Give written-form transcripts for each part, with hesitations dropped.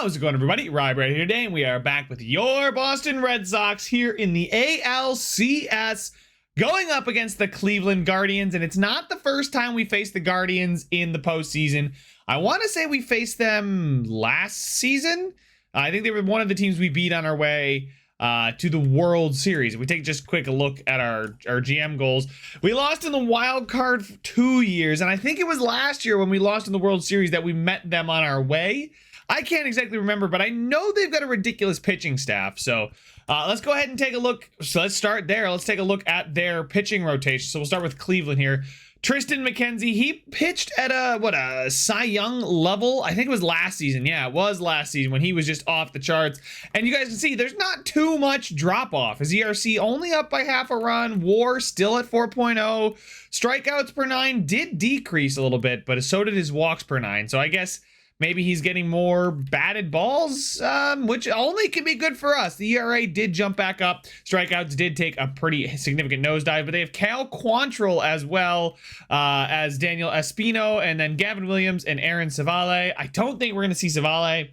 How's it going, everybody? Rye right here today, and we are back with your Boston Red Sox here in the ALCS, going up against the Cleveland Guardians, and it's not the first time we faced the Guardians in the postseason. I want to say we faced them last season. I think they were one of the teams we beat on our way to the World Series. If we take just a quick look at our GM goals, we lost in the wild card for 2 years, and I think it was last year when we lost in the World Series that we met them on our way. I can't exactly remember, but I know they've got a ridiculous pitching staff. So let's go ahead and take a look. So let's start there. Let's take a look at their pitching rotation. So we'll start with Cleveland here. Tristan McKenzie, he pitched at a Cy Young level. I think it was last season. Yeah, it was last season when he was just off the charts. And you guys can see there's not too much drop off. His ERC only up by half a run. WAR still at 4.0. Strikeouts per 9 did decrease a little bit, but so did his walks per 9. So I guess maybe he's getting more batted balls, which only can be good for us. The ERA did jump back up. Strikeouts did take a pretty significant nosedive, but they have Cal Quantrill as well as Daniel Espino, and then Gavin Williams and Aaron Savale. I don't think we're going to see Savale.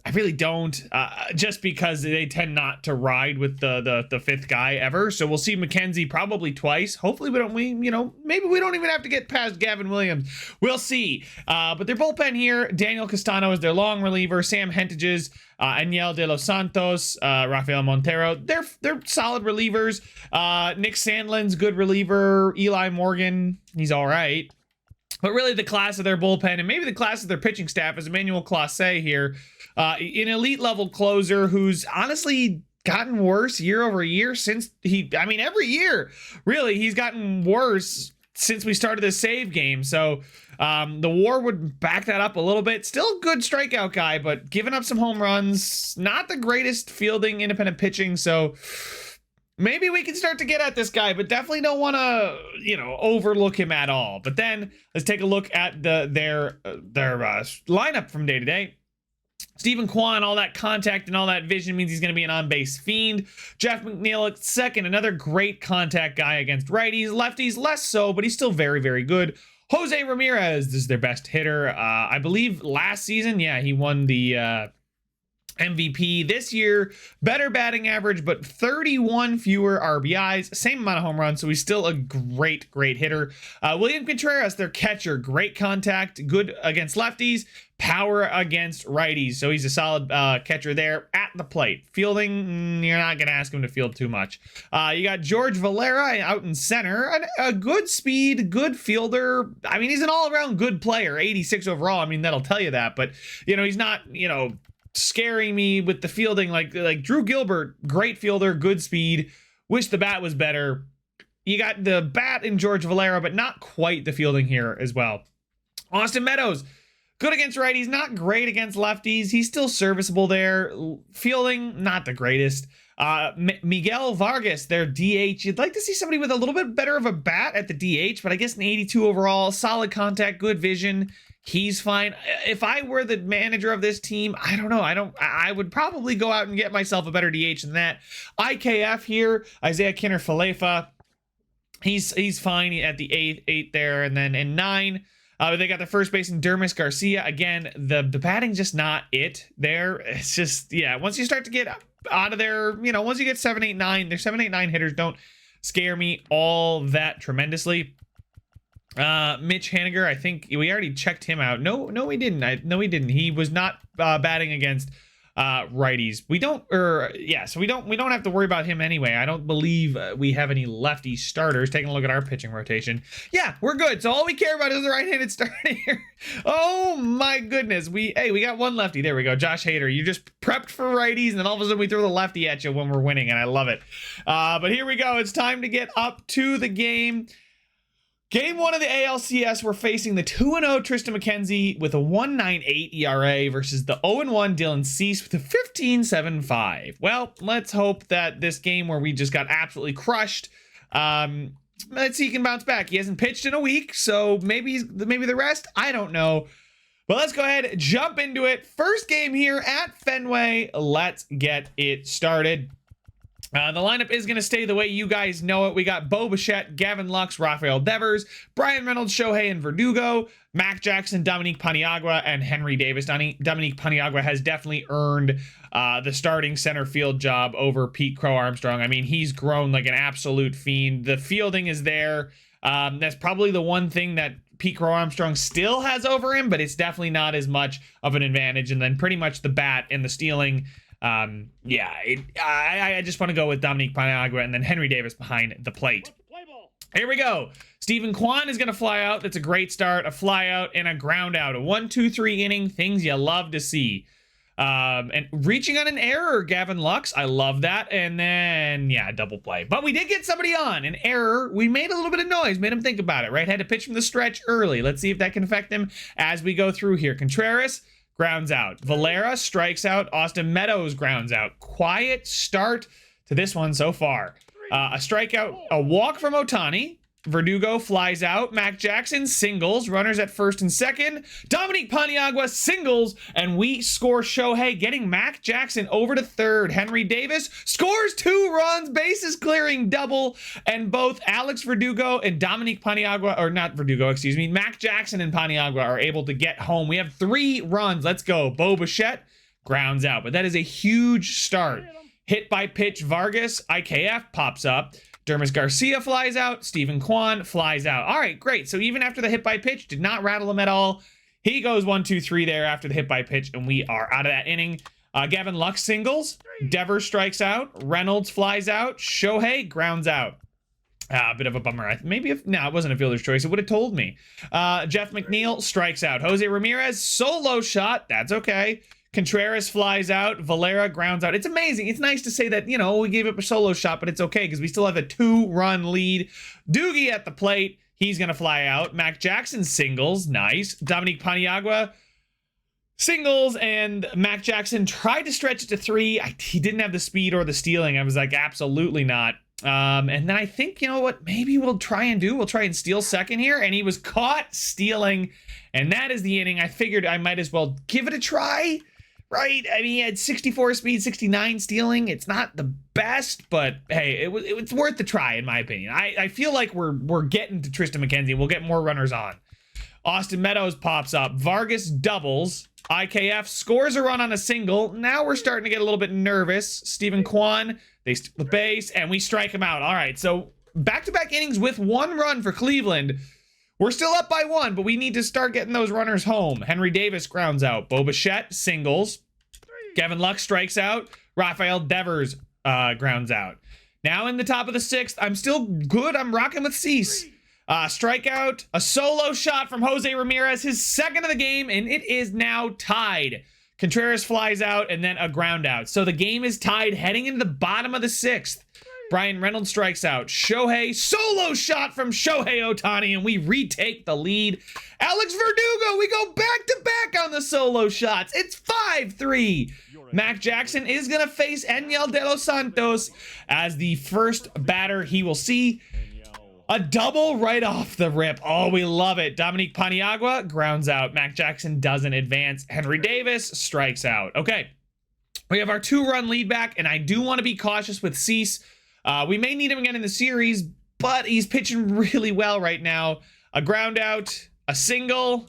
I really don't, just because they tend not to ride with the fifth guy ever. So we'll see McKenzie probably twice. Hopefully maybe we don't even have to get past Gavin Williams. We'll see. But their bullpen here, Daniel Castano is their long reliever, Sam Hentages, Aniel De Los Santos, Rafael Montero. They're solid relievers. Nick Sandlin's good reliever. Eli Morgan, he's all right. But really the class of their bullpen and maybe the class of their pitching staff is Emmanuel Clase here. An elite level closer who's honestly gotten worse year over year since every year, really, he's gotten worse since we started the save game. So the WAR would back that up a little bit. Still a good strikeout guy, but giving up some home runs, not the greatest fielding, independent pitching. So maybe we can start to get at this guy, but definitely don't want to, overlook him at all. But then let's take a look at their lineup from day to day. Stephen Kwan, all that contact and all that vision means he's going to be an on-base fiend. Jeff McNeil at second, another great contact guy against righties. Lefties, less so, but he's still very, very good. Jose Ramirez is their best hitter. I believe last season, he won the MVP. This year, better batting average, but 31 fewer RBIs, same amount of home runs, so he's still a great hitter. William Contreras, their catcher, great contact, good against lefties, power against righties, so he's a solid catcher there at the plate. Fielding, you're not going to ask him to field too much. You got George Valera out in center, a good speed, good fielder. He's an all-around good player, 86 overall. That'll tell you that, but he's not, scaring me with the fielding like Drew Gilbert, great fielder, good speed. Wish the bat was better. You got the bat in George Valera, but not quite the fielding here as well. Austin Meadows, good against righties, not great against lefties. He's still serviceable there. Fielding, not the greatest. Miguel Vargas, their DH. You'd like to see somebody with a little bit better of a bat at the DH, but I guess an 82 overall, solid contact, good vision. He's fine. If I were the manager of this team, I don't know. I would probably go out and get myself a better DH than that. IKF here, Isaiah Kinner-Falefa. He's fine at the eight there. And then in 9, they got the first baseman Dermis Garcia. Again, the batting's just not it there. It's just, once you start to get out of there, once you get 7, 8, 9, their 7, 8, 9 hitters don't scare me all that tremendously. Mitch Haniger, I think we already checked him out. No, we didn't. No, we didn't. He was not batting against righties. So we don't have to worry about him anyway. I don't believe we have any lefty starters. Taking a look at our pitching rotation. Yeah, we're good. So all we care about is the right-handed starter here. Oh my goodness. We got one lefty. There we go. Josh Hader. You just prepped for righties, and then all of a sudden we throw the lefty at you when we're winning, and I love it. But here we go. It's time to get up to the game. Game 1 of the ALCS, we're facing the 2-0 Tristan McKenzie with a 1.98 ERA versus the 0-1 Dylan Cease with a 15.75. Well, let's hope that this game where we just got absolutely crushed, let's see he can bounce back. He hasn't pitched in a week, so maybe the rest, I don't know. But let's go ahead, jump into it. First game here at Fenway. Let's get it started. The lineup is going to stay the way you guys know it. We got Bo Bichette, Gavin Lux, Rafael Devers, Brian Reynolds, Shohei, and Verdugo, Mac Jackson, Dominique Paniagua, and Henry Davis. Dominique Paniagua has definitely earned the starting center field job over Pete Crow Armstrong. I mean, he's grown like an absolute fiend. The fielding is there. That's probably the one thing that Pete Crow Armstrong still has over him, but it's definitely not as much of an advantage. And then pretty much the bat and the stealing. I just want to go with Dominique Paniagua and then Henry Davis behind the plate. Here we go. Stephen Kwan is going to fly out. That's a great start. A fly out and a ground out. A 1-2-3 inning. Things you love to see. And reaching on an error, Gavin Lux. I love that. And then, yeah, double play. But we did get somebody on. An error. We made a little bit of noise. Made him think about it, right? Had to pitch from the stretch early. Let's see if that can affect him as we go through here. Contreras grounds out. Valera strikes out. Austin Meadows grounds out. Quiet start to this one so far. A strikeout, a walk from Ohtani. Verdugo flies out. Mac Jackson singles. Runners at first and second. Dominique Paniagua singles. And we score Shohei, getting Mac Jackson over to third. Henry Davis scores 2 runs. Bases clearing double. And both Alex Verdugo and Dominique Paniagua, or not Verdugo, excuse me, Mac Jackson and Paniagua are able to get home. We have 3 runs. Let's go. Bo Bichette grounds out. But that is a huge start. Hit by pitch. Vargas, IKF pops up. Dermis Garcia flies out. Stephen Kwan flies out. All right, great. So even after the hit by pitch, did not rattle him at all. He goes 1-2-3 there after the hit by pitch, and we are out of that inning. Gavin Lux singles. Devers strikes out. Reynolds flies out. Shohei grounds out. A bit of a bummer. Maybe if no, it wasn't a fielder's choice. It would have told me. Jeff McNeil strikes out. Jose Ramirez solo shot. That's okay. Contreras flies out. Valera grounds out. It's amazing. It's nice to say that, you know, we gave up a solo shot, but it's okay because we still have a 2-run lead. Doogie at the plate. He's going to fly out. Mac Jackson singles. Nice. Dominique Paniagua singles, and Mac Jackson tried to stretch it to 3. He didn't have the speed or the stealing. I was like, absolutely not. And then I think, you know what, maybe we'll try and steal second here. And he was caught stealing. And that is the inning. I figured I might as well give it a try. Right? I mean, he had 64 speed, 69 stealing. It's not the best, but hey, it's worth the try, in my opinion. I feel like we're getting to Tristan McKenzie. We'll get more runners on. Austin Meadows pops up. Vargas doubles. IKF scores a run on a single. Now we're starting to get a little bit nervous. Stephen Kwan, they steal the base, and we strike him out. All right, so back-to-back innings with 1 run for Cleveland. We're still up by 1, but we need to start getting those runners home. Henry Davis grounds out. Bo Bichette singles. Gavin Lux strikes out. Rafael Devers grounds out. Now in the top of the 6th, I'm still good. I'm rocking with Cease. Strikeout, a solo shot from Jose Ramirez, his 2nd of the game, and it is now tied. Contreras flies out, and then a ground out. So the game is tied heading into the bottom of the 6th. Brian Reynolds strikes out. Shohei, solo shot from Shohei Ohtani, and we retake the lead. Alex Verdugo, we go back-to-back on the solo shots. It's 5-3. Mac Jackson is going to face Enyel De Los Santos as the first batter he will see. A double right off the rip. Oh, we love it. Dominique Paniagua grounds out. Mac Jackson doesn't advance. Henry Davis strikes out. Okay, we have our 2-run lead back, and I do want to be cautious with Cease. We may need him again in the series, but he's pitching really well right now. A ground out, a single,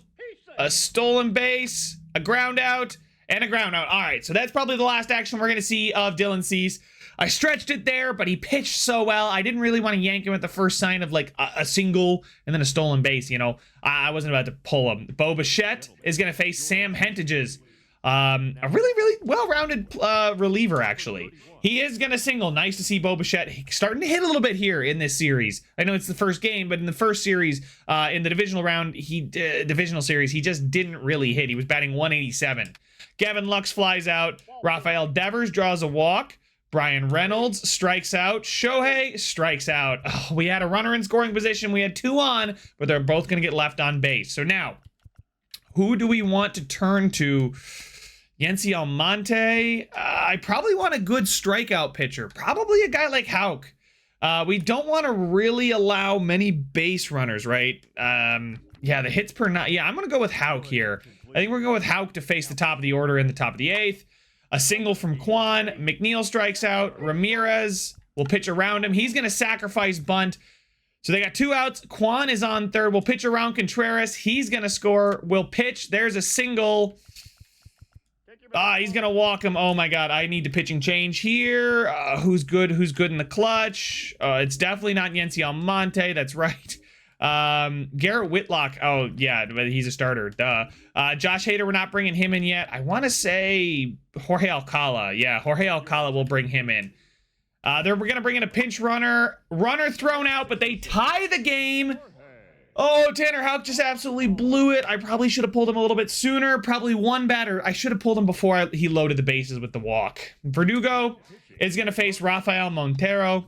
a stolen base, a ground out, and a ground out. All right, so that's probably the last action we're going to see of Dylan Cease. I stretched it there, but he pitched so well. I didn't really want to yank him at the first sign of like a single and then a stolen base, you know. I wasn't about to pull him. Bo Bichette is going to face Sam Hentages. A really well-rounded reliever, actually. He is going to single. Nice to see Bo Bichette starting to hit a little bit here in this series. I know it's the first game, but in the first series, in the divisional round, divisional series, he just didn't really hit. He was batting 187. Gavin Lux flies out. Rafael Devers draws a walk. Brian Reynolds strikes out. Shohei strikes out. Oh, we had a runner in scoring position. We had 2 on, but they're both going to get left on base. So now, who do we want to turn to? Yency Almonte. I probably want a good strikeout pitcher. Probably a guy like Houck. We don't want to really allow many base runners, right? Yeah, the hits per night. Yeah, I'm going to go with Houck here. I think we're going with Houck to face the top of the order in the top of the 8th. A single from Kwan. McNeil strikes out. Ramirez will pitch around him. He's going to sacrifice bunt. So they got 2 outs. Kwan is on third. We'll pitch around Contreras. He's going to score. We'll pitch. There's a single. He's going to walk him. Oh my God. I need the pitching change here. Who's good? Who's good in the clutch? It's definitely not Yency Almonte. That's right. Garrett Whitlock. Oh yeah, but he's a starter. Duh. Josh Hader, we're not bringing him in yet. I want to say Jorge Alcala. Yeah, Jorge Alcala will bring him in. We're gonna bring in a pinch runner. Runner thrown out, but they tie the game. Oh, Tanner Houck just absolutely blew it. I probably should have pulled him a little bit sooner. Probably one batter. I should have pulled him before he loaded the bases with the walk. Verdugo is gonna face Rafael Montero.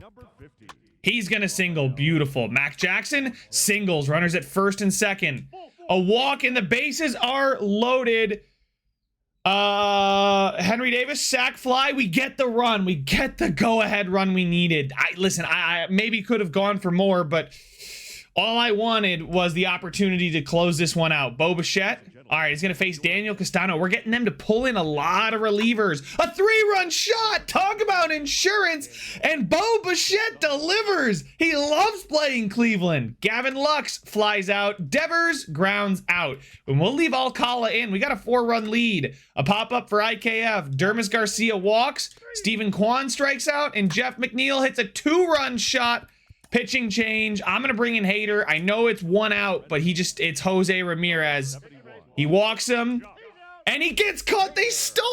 He's going to single. Beautiful. Mac Jackson singles. Runners at first and second. A walk and the bases are loaded. Henry Davis, sac fly. We get the run. We get the go-ahead run we needed. Listen, I maybe could have gone for more, but all I wanted was the opportunity to close this one out. Bo Bichette. All right, he's going to face Daniel Castano. We're getting them to pull in a lot of relievers. A 3-run shot. Talk about insurance. And Bo Bichette delivers. He loves playing Cleveland. Gavin Lux flies out. Devers grounds out. And we'll leave Alcala in. We got a 4-run lead. A pop-up for IKF. Dermis Garcia walks. Stephen Kwan strikes out. And Jeff McNeil hits a 2-run shot. Pitching change. I'm going to bring in Hader. I know it's 1 out, but it's Jose Ramirez. He walks him, and he gets caught. They stole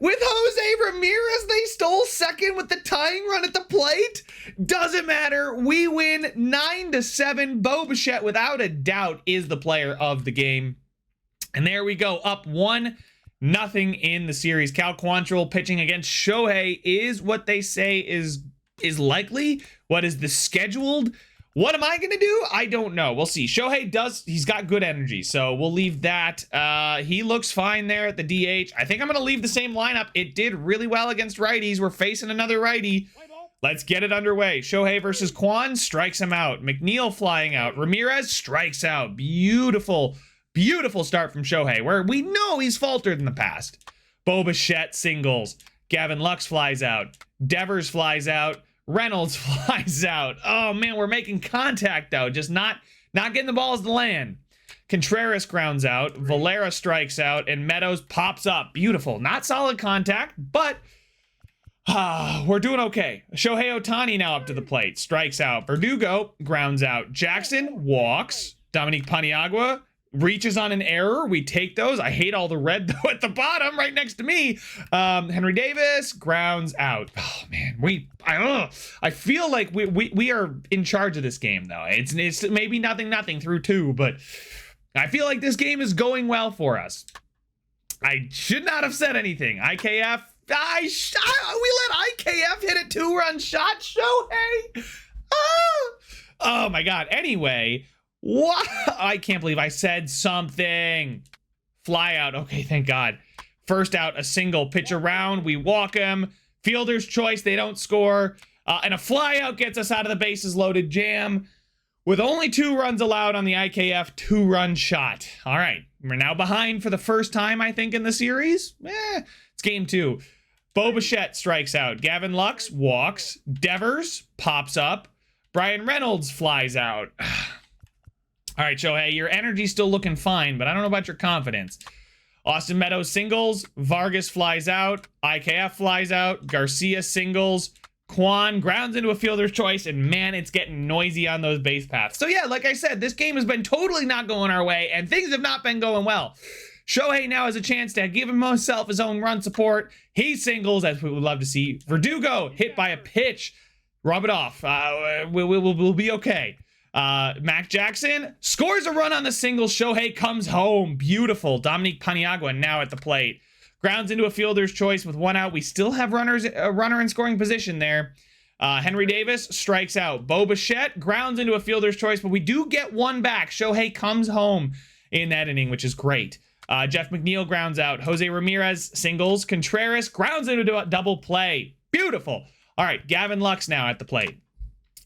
with Jose Ramirez. They stole second with the tying run at the plate. Doesn't matter. We win 9-7. Bo Bichette, without a doubt, is the player of the game. And there we go, up 1-0 in the series. Cal Quantrill pitching against Shohei is what they say is likely. What is the scheduled? What am I going to do? I don't know. We'll see. Shohei he's got good energy, so we'll leave that. He looks fine there at the DH. I think I'm going to leave the same lineup. It did really well against righties. We're facing another righty. Let's get it underway. Shohei versus Kwan strikes him out. McNeil flying out. Ramirez strikes out. Beautiful, beautiful start from Shohei, where we know he's faltered in the past. Bo Bichette singles. Gavin Lux flies out. Devers flies out. Reynolds flies out. Oh man, we're making contact though, just not getting the balls to land. Contreras grounds out, Valera strikes out, and Meadows pops up. Beautiful. Not solid contact, but we're doing okay. Shohei Ohtani now up to the plate. Strikes out. Verdugo grounds out. Jackson walks. Dominique Paniagua reaches on an error. We take those. I hate all the red though at the bottom right next to me. Henry Davis grounds out. Oh man, I feel like we are in charge of this game though. It's maybe nothing through 2, but I feel like this game is going well for us. I should not have said anything. IKF. We let IKF hit a 2-run shot. Shohei. Oh my God. Anyway. What? I can't believe I said something. Fly out. Okay, thank God. First out, a single. Pitch around. We walk him. Fielder's choice. They don't score. And a fly out gets us out of the bases loaded jam. With only 2 runs allowed on the IKF 2-run shot. All right. We're now behind for the first time, I think, in the series. It's game 2. Bo Bichette strikes out. Gavin Lux walks. Devers pops up. Brian Reynolds flies out. All right, Shohei, your energy's still looking fine, but I don't know about your confidence. Austin Meadows singles. Vargas flies out. IKF flies out. Garcia singles. Kwan grounds into a fielder's choice, and man, it's getting noisy on those base paths. So yeah, like I said, this game has been totally not going our way, and things have not been going well. Shohei now has a chance to give himself his own run support. He singles, as we would love to see. Verdugo hit by a pitch. Rub it off. We'll be okay. Mac Jackson scores a run on the single. Shohei comes home. Beautiful. Dominique Paniagua now at the plate. Grounds into a fielder's choice with 1 out. We still have a runner in scoring position there. Henry Davis strikes out. Bo Bichette grounds into a fielder's choice, but we do get 1 back. Shohei comes home in that inning, which is great. Jeff McNeil grounds out. Jose Ramirez singles. Contreras grounds into a double play. Beautiful. All right, Gavin Lux now at the plate.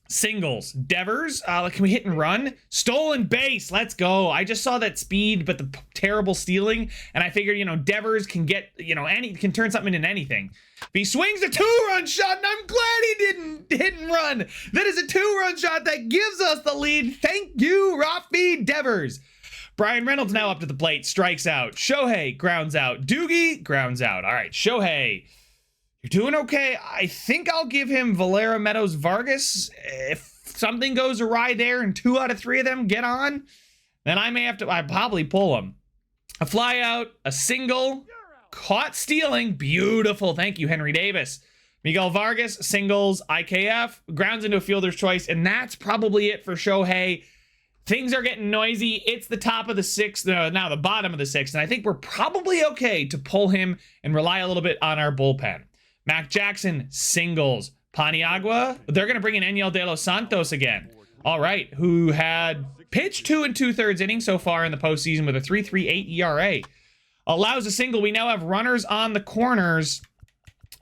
Singles. Devers, can we hit and run? Stolen base, let's go. I just saw that speed, but the terrible stealing, and I figured, you know, Devers can get, you know, can turn something into anything. If he swings a 2-run shot, and I'm glad he didn't hit and run. That is a 2-run shot that gives us the lead. Thank you, Rafi Devers. Brian Reynolds now up to the plate, strikes out. Shohei grounds out. Doogie grounds out. All right, Shohei, you're doing okay. I think I'll give him Valera, Meadows, Vargas. If something goes awry there and 2 out of 3 of them get on, then I'd probably pull him. A fly out, a single, caught stealing. Beautiful. Thank you, Henry Davis. Miguel Vargas, singles, IKF, grounds into a fielder's choice, and that's probably it for Shohei. Things are getting noisy. It's the top of the 6th, now the bottom of the 6th, and I think we're probably okay to pull him and rely a little bit on our bullpen. Mac Jackson, singles. Paniagua, they're going to bring in Enyel De Los Santos again. All right, who had pitched 2 2/3 innings so far in the postseason with a 3.38 ERA. Allows a single. We now have runners on the corners.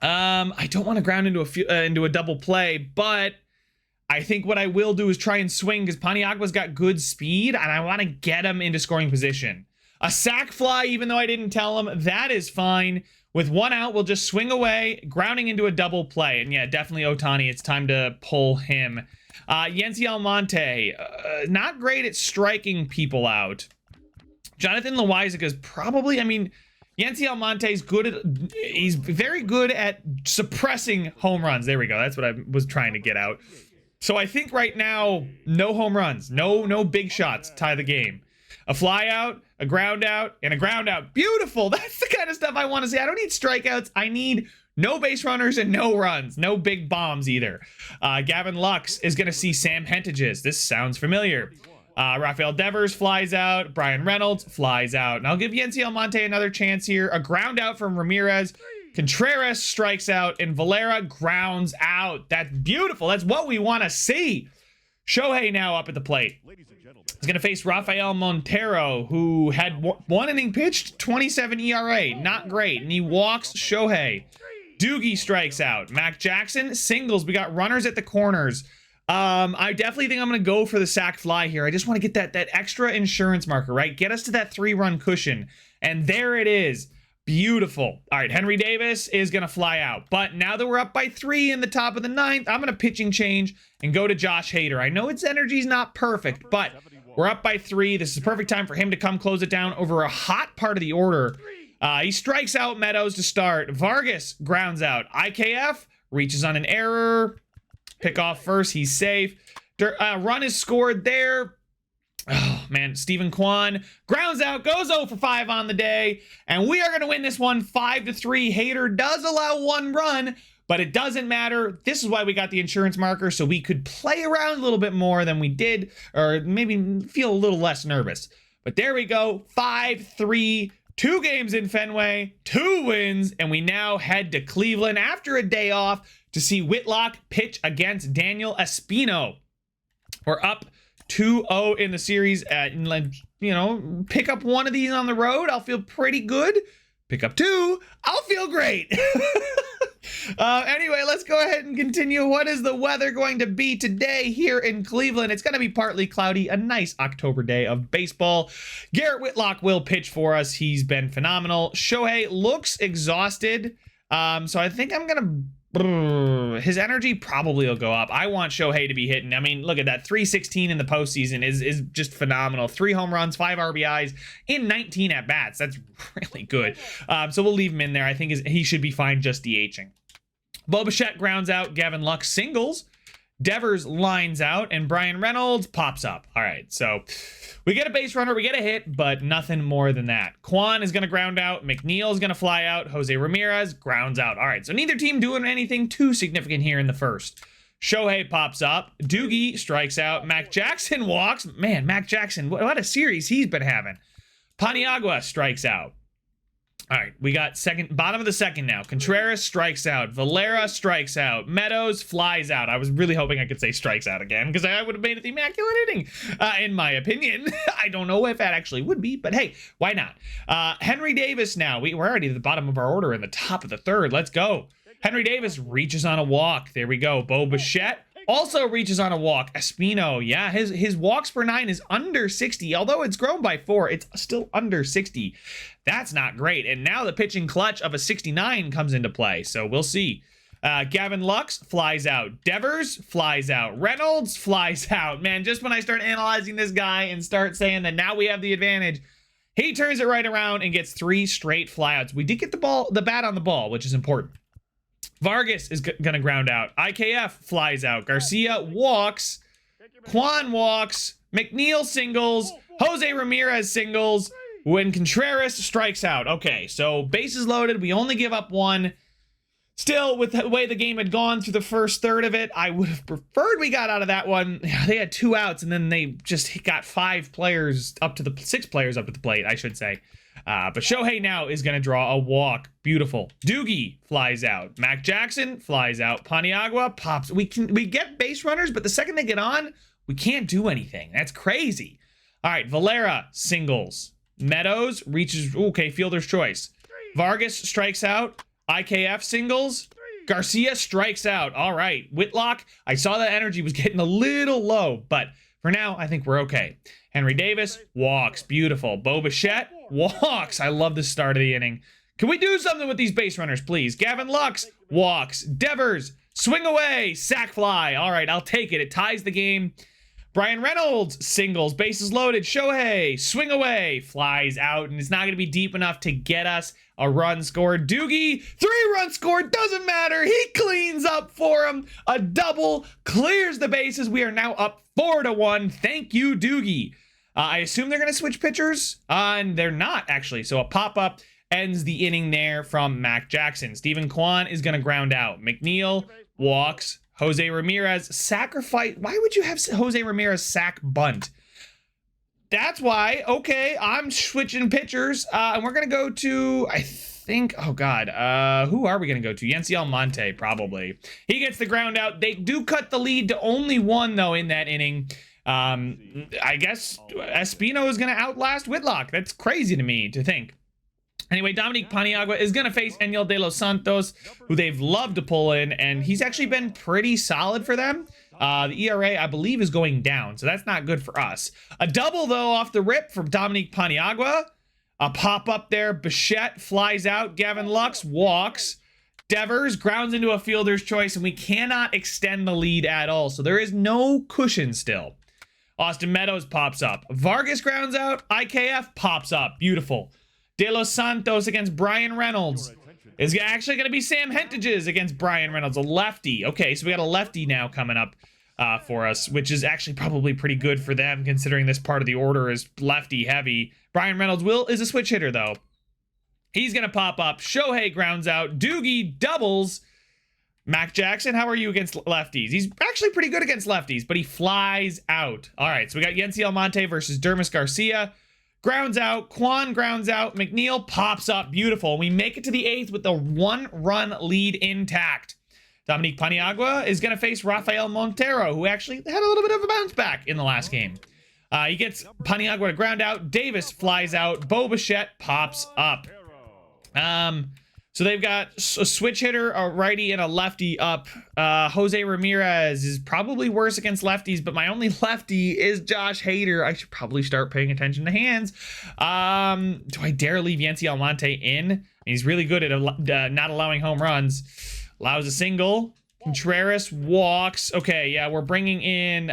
I don't want to ground into a double play, but I think what I will do is try and swing because Paniagua's got good speed, and I want to get him into scoring position. A sac fly, even though I didn't tell him, that is fine. With 1 out, we'll just swing away, grounding into a double play. And yeah, definitely Ohtani. It's time to pull him. Yency Almonte, not great at striking people out. Jonathan Loaizaga is probably, I mean, Yency Almonte is good at, he's very good at suppressing home runs. There we go. That's what I was trying to get out. So I think right now, no home runs, no big shots tie the game. A fly out, a ground out, and a ground out. Beautiful. That's the kind of stuff I want to see. I don't need strikeouts. I need no base runners and no runs. No big bombs either. Gavin Lux is going to see Sam Hentages. This sounds familiar. Rafael Devers flies out. Brian Reynolds flies out. And I'll give Yency Almonte another chance here. A ground out from Ramirez. Contreras strikes out. And Valera grounds out. That's beautiful. That's what we want to see. Shohei now up at the plate. He's going to face Rafael Montero, who had 1 inning pitched, 27 ERA. Not great. And he walks Shohei. Doogie strikes out. Mac Jackson singles. We got runners at the corners. I definitely think I'm going to go for the sac fly here. I just want to get that extra insurance marker, right? Get us to that 3-run cushion. And there it is. Beautiful. All right, Henry Davis is going to fly out. But now that we're up by 3 in the top of the 9th, I'm going to pitching change and go to Josh Hader. I know its energy's not perfect, but we're up by 3. This is the perfect time for him to come close it down over a hot part of the order. He strikes out Meadows to start. Vargas grounds out. IKF reaches on an error. Pick off first. He's safe. Run is scored there. Oh, man. Stephen Kwan grounds out. Goes 0 for 5 on the day. And we are going to win this one 5-3. Hader does allow 1 run, but it doesn't matter. This is why we got the insurance marker, so we could play around a little bit more than we did, or maybe feel a little less nervous. But there we go. 5-3. 2 games in Fenway, 2 wins, and we now head to Cleveland after a day off to see Whitlock pitch against Daniel Espino. We're up 2-0 in the series. You know, pick up 1 of these on the road, I'll feel pretty good. Pick up 2, I'll feel great. Anyway, let's go ahead and continue. What is the weather going to be today here in Cleveland? It's going to be partly cloudy, a nice October day of baseball. Garrett Whitlock will pitch for us. He's been phenomenal. Shohei looks exhausted, so I think I'm going to... His energy probably will go up. I want Shohei to be hitting. I mean, look at that. 316 in the postseason is just phenomenal. 3 home runs, 5 RBIs in 19 at-bats. That's really good. So we'll leave him in there. I think he should be fine just DHing. Bo Bichette grounds out. Gavin Lux singles. Devers lines out. And Brian Reynolds pops up. All right, so we get a base runner. We get a hit, but nothing more than that. Kwan is going to ground out. McNeil is going to fly out. Jose Ramirez grounds out. All right, so neither team doing anything too significant here in the first. Shohei pops up. Doogie strikes out. Mac Jackson walks. Man, Mac Jackson, what a series he's been having. Paniagua strikes out. All right, we got bottom of the second now. Contreras strikes out. Valera strikes out. Meadows flies out. I was really hoping I could say strikes out again because I would have made it the immaculate inning, in my opinion. I don't know if that actually would be, but hey, why not? Henry Davis now. We're already at the bottom of our order in the top of the 3rd. Let's go. Henry Davis reaches on a walk. There we go. Bo Bichette also reaches on a walk. Espino, yeah, his walks per 9 is under 60. Although it's grown by 4, it's still under 60. That's not great. And now the pitching clutch of a 69 comes into play. So we'll see. Gavin Lux flies out. Devers flies out. Reynolds flies out. Man, just when I start analyzing this guy and start saying that now we have the advantage, he turns it right around and gets 3 straight flyouts. We did get the bat on the ball, which is important. Vargas is gonna ground out. IKF flies out. Garcia walks. Kwan walks. McNeil singles. Jose Ramirez singles. When Contreras strikes out. Okay, so bases loaded. We only give up 1. Still, with the way the game had gone through the first third of it, I would have preferred we got out of that one. They had 2 outs, and then they just got 6 players up to the plate, I should say. But Shohei now is going to draw a walk. Beautiful. Doogie flies out. Mac Jackson flies out. Paniagua pops. We get base runners, but the second they get on, we can't do anything. That's crazy. All right, Valera singles. Meadows reaches, okay, fielder's choice. Vargas strikes out. IKF singles. Garcia strikes out. All right. Whitlock, I saw that energy was getting a little low, but for now, I think we're okay. Henry Davis walks. Beautiful. Bo Bichette walks. I love the start of the inning. Can we do something with these base runners, please? Gavin Lux walks. Devers, swing away. Sack fly. All right, I'll take it. It ties the game. Brian Reynolds singles. Bases loaded. Shohei, swing away. Flies out, and it's not going to be deep enough to get us a run scored. Doogie, 3-run scored, doesn't matter. He cleans up for him. A double, clears the bases. We are now up 4-1. Thank you, Doogie. I assume they're going to switch pitchers, and they're not, actually. So a pop-up ends the inning there from Mac Jackson. Stephen Kwan is going to ground out. McNeil walks. Jose Ramirez sacrifice. Why would you have Jose Ramirez sack bunt? That's why. Okay, I'm switching pitchers, and we're gonna go to, I think, oh god, who are we gonna go to? Yency Almonte, probably. He gets the ground out. They do cut the lead to only 1 though in that inning. I guess Espino is gonna outlast Whitlock. That's crazy to me to think. Anyway, Dominique Paniagua is going to face Enyel de los Santos, who they've loved to pull in, and he's actually been pretty solid for them. The ERA, I believe, is going down, so that's not good for us. A double, though, off the rip from Dominique Paniagua. A pop-up there. Bichette flies out. Gavin Lux walks. Devers grounds into a fielder's choice, and we cannot extend the lead at all, so there is no cushion still. Austin Meadows pops up. Vargas grounds out. IKF pops up. Beautiful. De Los Santos against Brian Reynolds. Is actually going to be Sam Hentages against Brian Reynolds, a lefty. Okay, so we got a lefty now coming up for us, which is actually probably pretty good for them, considering this part of the order is lefty heavy. Brian Reynolds is a switch hitter, though. He's going to pop up. Shohei grounds out. Doogie doubles. Mac Jackson, how are you against lefties? He's actually pretty good against lefties, but he flies out. All right, so we got Yency Almonte versus Dermis Garcia. Grounds out. Kwan grounds out. McNeil pops up. Beautiful. We make it to the 8th with the 1-run lead intact. Dominique Paniagua is going to face Rafael Montero, who actually had a little bit of a bounce back in the last game. He gets Paniagua to ground out. Davis flies out. Bo Bichette pops up. So they've got a switch hitter, a righty, and a lefty up. Jose Ramirez is probably worse against lefties, but my only lefty is Josh Hader. I should probably start paying attention to hands. Do I dare leave Yency Almonte in? He's really good at not allowing home runs. Allows a single. Contreras walks. Okay, yeah, we're bringing in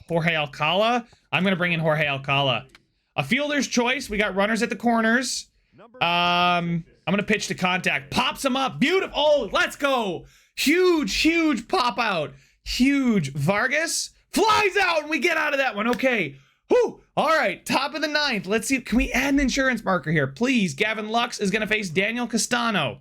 Jorge Alcala. I'm going to bring in Jorge Alcala. A fielder's choice. We got runners at the corners. I'm going to pitch to contact. Pops him up. Beautiful. Oh, let's go. Huge pop out. Huge. Vargas flies out and we get out of that one. Okay. Whew. All right. Top of the 9th. Let's see. Can we add an insurance marker here? Please. Gavin Lux is going to face Daniel Castano.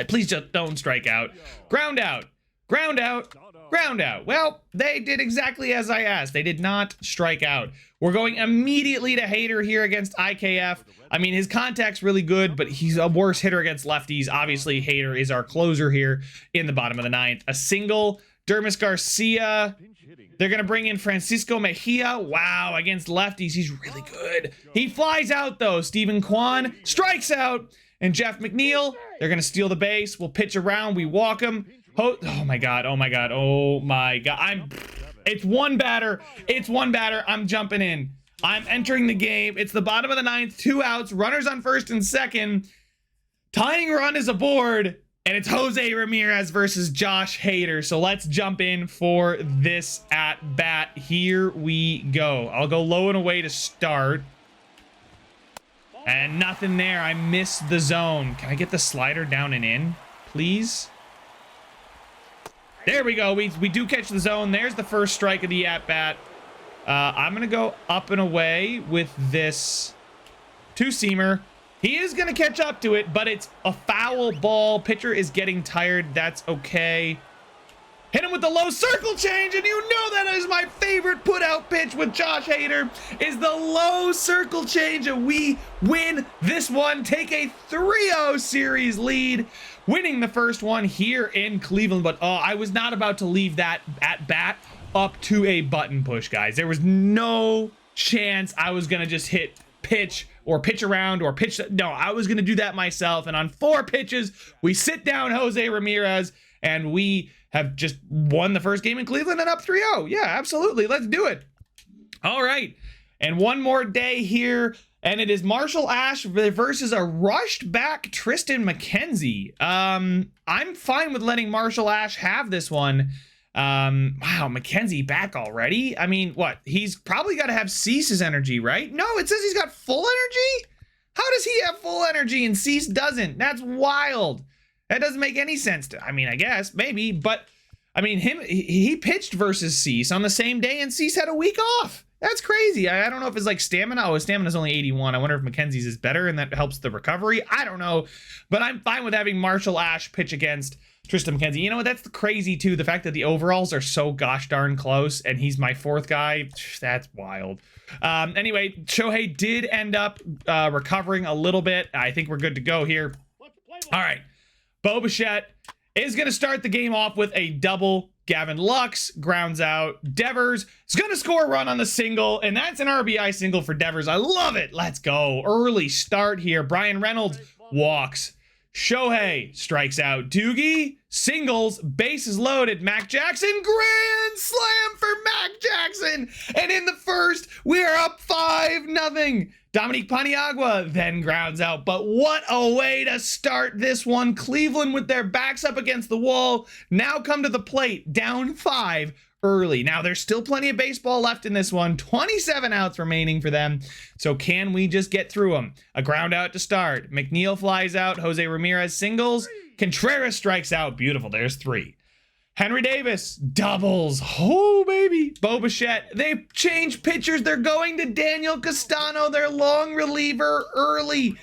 Please just don't strike out. Ground out. Ground out. Ground out. Well, they did exactly as I asked. They did not strike out. We're going immediately to Hader here against IKF. I mean, his contact's really good, but he's a worse hitter against lefties. Obviously, Hader is our closer here in the bottom of the 9th. A single. Dermis Garcia. They're going to bring in Francisco Mejia. Wow, against lefties, he's really good. He flies out, though. Stephen Kwan strikes out. And Jeff McNeil, they're going to steal the base. We'll pitch around. We walk him. Oh my God. Oh my God. Oh my God. It's one batter. It's one batter. I'm jumping in. I'm entering the game. It's the bottom of the ninth. 2 outs. Runners on first and second. Tying run is aboard. And it's Jose Ramirez versus Josh Hader. So let's jump in for this at bat. Here we go. I'll go low and away to start. And nothing there. I missed the zone. Can I get the slider down and in, please? There we go. We do catch the zone. There's the first strike of the at-bat. I'm going to go up and away with this two-seamer. He is going to catch up to it, but it's a foul ball. Pitcher is getting tired. That's okay. Hit him with the low circle change, and you know that is my favorite put-out pitch with Josh Hader, is the low circle change, and we win this one, take a 3-0 series lead, winning the first one here in Cleveland. But I was not about to leave that at-bat up to a button push, guys. There was no chance I was going to just hit pitch or pitch around or pitch. No, I was going to do that myself, and on 4 pitches, we sit down Jose Ramirez, and we have just won the first game in Cleveland and up 3-0. Yeah, absolutely. Let's do it. All right. And one more day here, and it is Marshall Ash versus a rushed back Tristan McKenzie. I'm fine with letting Marshall Ash have this one. Wow, McKenzie back already? I mean, what? He's probably got to have Cease's energy, right? No, it says he's got full energy? How does he have full energy and Cease doesn't? That's wild. That doesn't make any sense to, I mean, I guess, maybe, but I mean, he pitched versus Cease on the same day and Cease had a week off. That's crazy. I don't know if it's like stamina. Oh, his stamina is only 81. I wonder if McKenzie's is better and that helps the recovery. I don't know, but I'm fine with having Marshall Ash pitch against Tristan McKenzie. You know what? That's crazy too. The fact that the overalls are so gosh darn close and he's my 4th guy. That's wild. Anyway, Shohei did end up recovering a little bit. I think we're good to go here. All right. Bo Bichette is going to start the game off with a double. Gavin Lux grounds out. Devers is going to score a run on the single, and that's an RBI single for Devers. I love it. Let's go. Early start here. Brian Reynolds walks. Shohei strikes out. Doogie singles. Bases loaded. Mac Jackson. Grand slam for Mac Jackson. And in the first, we are up 5-0. Dominique Paniagua then grounds out, but what a way to start this one. Cleveland with their backs up against the wall now come to the plate, down 5 early. Now there's still plenty of baseball left in this one, 27 outs remaining for them, so can we just get through them? A ground out to start. McNeil flies out, Jose Ramirez singles, Contreras strikes out, beautiful, there's 3. Henry Davis doubles. Oh, baby. Bo Bichette. They changed pitchers. They're going to Daniel Castano, their long reliever, early.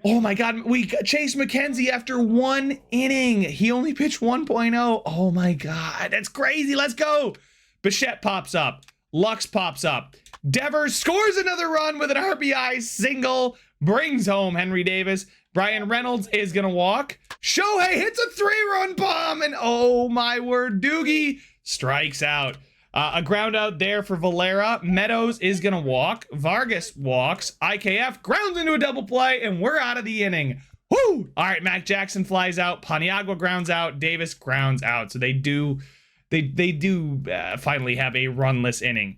Oh, my God. We chased McKenzie after 1 inning. He only pitched 1.0. Oh, my God. That's crazy. Let's go. Bichette pops up. Lux pops up. Devers scores another run with an RBI single. Brings home Henry Davis. Brian Reynolds is going to walk. Shohei hits a 3-run bomb, and oh my word, Doogie strikes out. A ground out there for Valera. Meadows is going to walk. Vargas walks. IKF grounds into a double play, and we're out of the inning. Woo! All right, Mac Jackson flies out. Paniagua grounds out. Davis grounds out. So they do finally have a runless inning.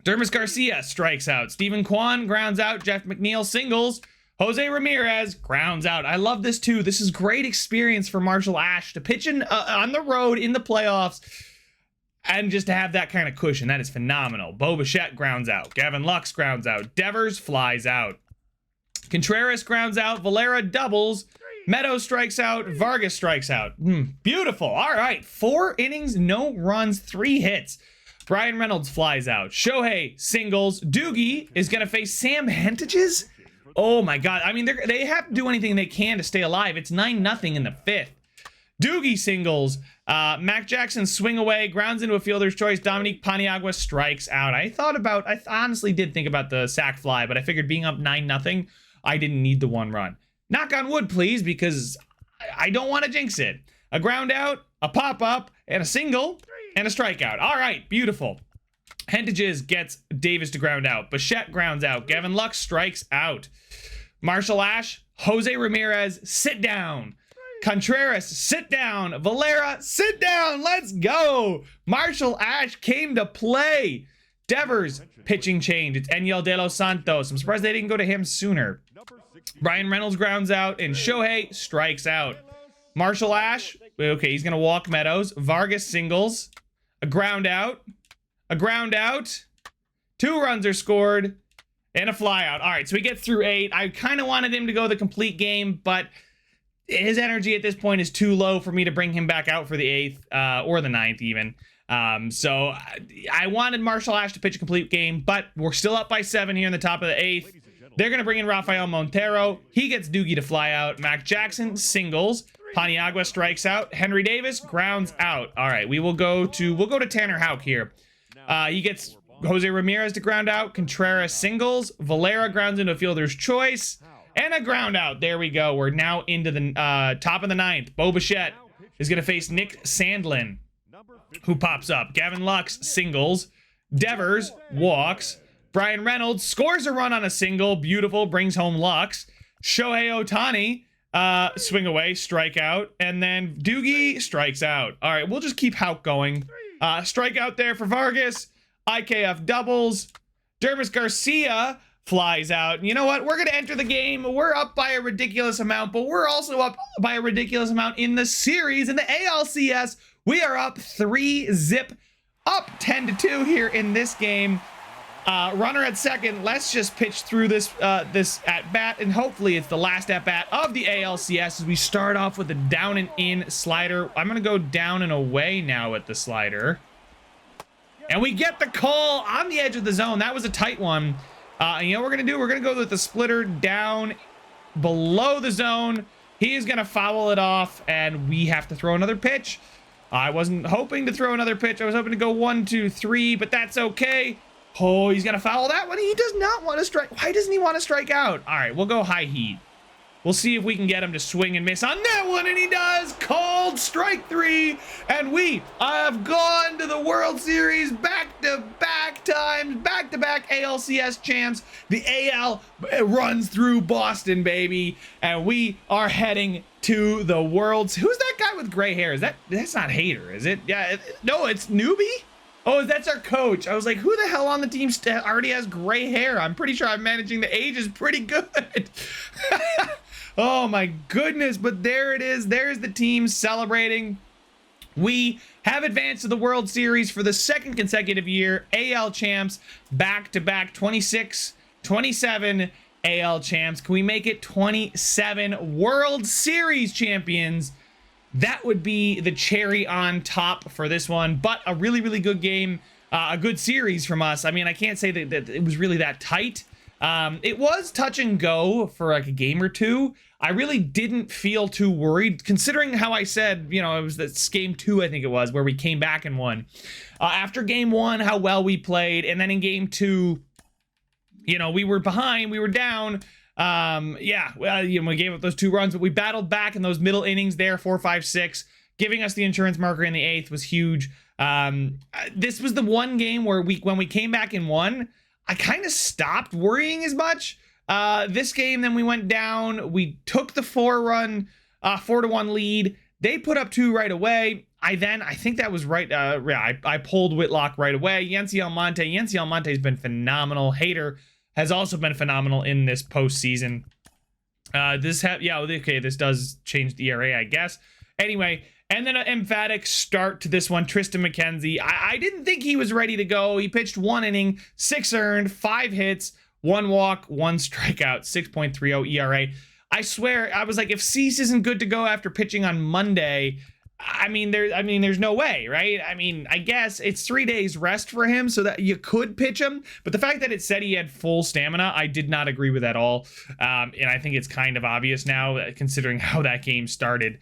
Dermis Garcia strikes out. Stephen Kwan grounds out. Jeff McNeil singles. Jose Ramirez grounds out. I love this too. This is great experience for Marshall Ash to pitch on the road in the playoffs and just to have that kind of cushion. That is phenomenal. Bo Bichette grounds out. Gavin Lux grounds out. Devers flies out. Contreras grounds out. Valera doubles. Meadows strikes out. Vargas strikes out. Beautiful. All right. 4 innings, no runs, 3 hits. Brian Reynolds flies out. Shohei singles. Doogie is going to face Sam Hentages. Oh my God. I mean, they have to do anything they can to stay alive. It's 9-0 in the 5th. Doogie singles. Mac Jackson swing away, grounds into a fielder's choice. Dominique Paniagua strikes out. I honestly did think about the sac fly, but I figured being up 9-0, I didn't need the 1 run. Knock on wood, please, because I don't want to jinx it. A ground out, a pop up, and a single, and a strikeout. All right, beautiful. Hentages gets Davis to ground out. Bichette grounds out. Gavin Lux strikes out. Marshall Ash, Jose Ramirez, sit down. Contreras, sit down. Valera, sit down. Let's go. Marshall Ash came to play. Devers, pitching change. It's Enyel De Los Santos. I'm surprised they didn't go to him sooner. Brian Reynolds grounds out, and Shohei strikes out. Marshall Ash, okay, he's going to walk Meadows. Vargas singles. A ground out. A ground out. 2 runs are scored. And a flyout. All right, so he gets through 8. I kind of wanted him to go the complete game, but his energy at this point is too low for me to bring him back out for the 8th or the 9th even. So I wanted Marshall Ash to pitch a complete game, but we're still up by 7 here in the top of the 8th. They're going to bring in Rafael Montero. He gets Doogie to fly out. Mac Jackson singles. Paniagua strikes out. Henry Davis grounds out. All right, we'll go to Tanner Houck here. He gets Jose Ramirez to ground out. Contreras singles. Valera grounds into a fielder's choice. And a ground out. There we go. We're now into the top of the 9th. Bo Bichette is going to face Nick Sandlin, who pops up. Gavin Lux singles. Devers walks. Brian Reynolds scores a run on a single. Beautiful. Brings home Lux. Shohei Ohtani, swing away, strikeout. And then Doogie strikes out. All right, we'll just keep Houck going. Strikeout there for Vargas. IKF doubles. Dermis Garcia flies out. You know what? We're going to enter the game. We're up by a ridiculous amount, but we're also up by a ridiculous amount in the series. In the ALCS, we are up 3-zip, up 10-2 here in this game. Runner at second. Let's just pitch through this at bat, and hopefully it's the last at bat of the ALCS as we start off with a down and in slider. I'm going to go down and away now at the slider. And we get the call on the edge of the zone. That was a tight one. You know what we're going to do? We're going to go with the splitter down below the zone. He's going to foul it off, and we have to throw another pitch. I wasn't hoping to throw another pitch. I was hoping to go 1, 2, 3, but that's okay. Oh, he's going to foul that one. He does not want to strike. Why doesn't he want to strike out? All right, we'll go high heat. We'll see if we can get him to swing and miss on that one, and he does. Called strike 3, and we have gone to the World Series back-to-back times, back-to-back ALCS champs. The AL runs through Boston, baby, and we are heading to the Worlds. Who's that guy with gray hair? That's not Hater, is it? Yeah, no, it's Newbie. Oh, that's our coach. I was like, who the hell on the team already has gray hair? I'm pretty sure I'm managing the ages pretty good. Oh my goodness, but there it is. There's the team celebrating. We have advanced to the World Series for the 2nd consecutive year. AL champs, back-to-back 26, 27 AL champs. Can we make it 27 World Series champions? That would be the cherry on top for this one, but a really, really good game, a good series from us. I mean, I can't say that it was really that tight. It was touch and go for like a game or two. I really didn't feel too worried, considering how I said, you know, it was this game 2, I think it was, where we came back and won. After game 1, how well we played, and then in game 2, you know, we were behind, we were down. Yeah, well, you know, we gave up those 2 runs, but we battled back in those middle innings there, 4, 5, 6. Giving us the insurance marker in the 8th was huge. This was the one game where when we came back and won, I kind of stopped worrying as much. This game, then we went down. We took the 4-1 lead. They put up 2 right away. I think that was right. I pulled Whitlock right away. Yency Almonte's been phenomenal. Hater has also been phenomenal in this postseason. This does change the ERA, I guess. Anyway, and then an emphatic start to this one. Tristan McKenzie. I didn't think he was ready to go. He pitched 1 inning, 6 earned, 5 hits, 1 walk, 1 strikeout, 6.30 ERA. I swear, I was like, if Cease isn't good to go after pitching on Monday, there's no way, right? I mean, I guess it's 3 days rest for him so that you could pitch him. But the fact that it said he had full stamina, I did not agree with at all. And I think it's kind of obvious now, considering how that game started.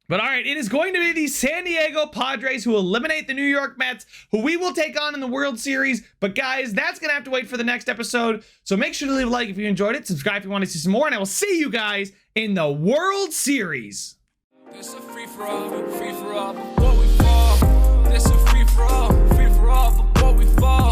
But all right, it is going to be the San Diego Padres who eliminate the New York Mets, who we will take on in the World Series. But guys, that's going to have to wait for the next episode. So make sure to leave a like if you enjoyed it. Subscribe if you want to see some more. And I will see you guys in the World Series. This a free-for-all, but what we fall. This a free-for-all, but what we fall.